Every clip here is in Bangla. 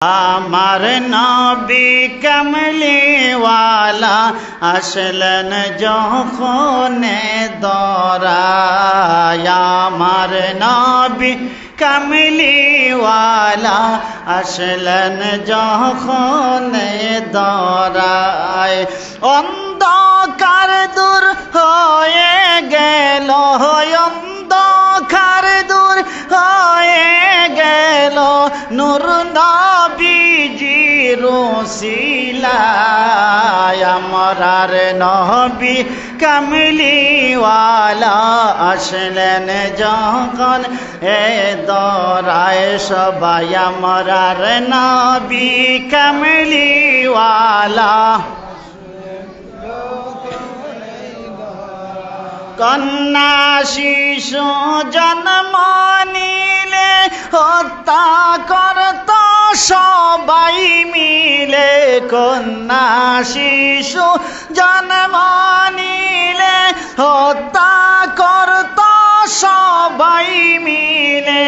আমার নবী কামলিওয়ালা আসলেন যখন দরায়, আমার নবী কামলিওয়ালা আসলেন যখন দরায়। অন্ধকার দূর হয়ে গেল, অন্ধকার দূর হয়ে গেল, নূর নবীজির ওসিলায়। আমরার নবী কামলিওয়ালা আসলেন যখন এ দরায়, সবাই আমরার নবী কামলিওয়ালা। কন্যা শিশু জন্ম নিলে হত্যা করত সবাই মিলে, কন্যা শিশু জন্ম নিলে হত্যা করত সবাই মিলে।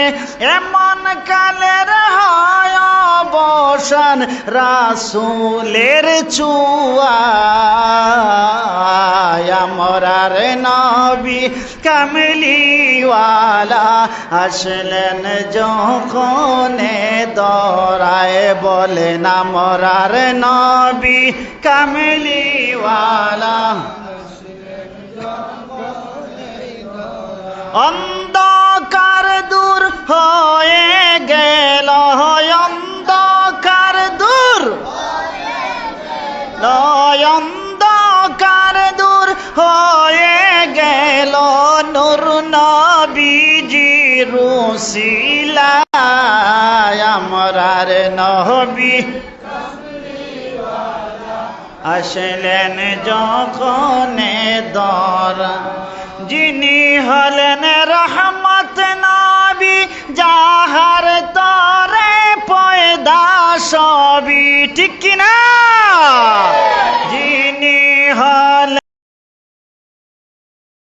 এমন কালের হয় অবসান রাসূলের চুয়ায়, আমরার নবী কামলিওয়ালা আসলেন যখন দরায়। বলেন আমরার নবী কামলিওয়ালা। অন্ধকার দূর হয়ে গেল, অন্ধকার দূর, অন্ধকার দূর হয়ে গেল, নূর নবীজির ওসিলায়। আমরার নবী আসলেন যখন দরা, যিনি হলেন রহমত নবী যাহার তরে পয়দা সবই, ঠিক কিনা?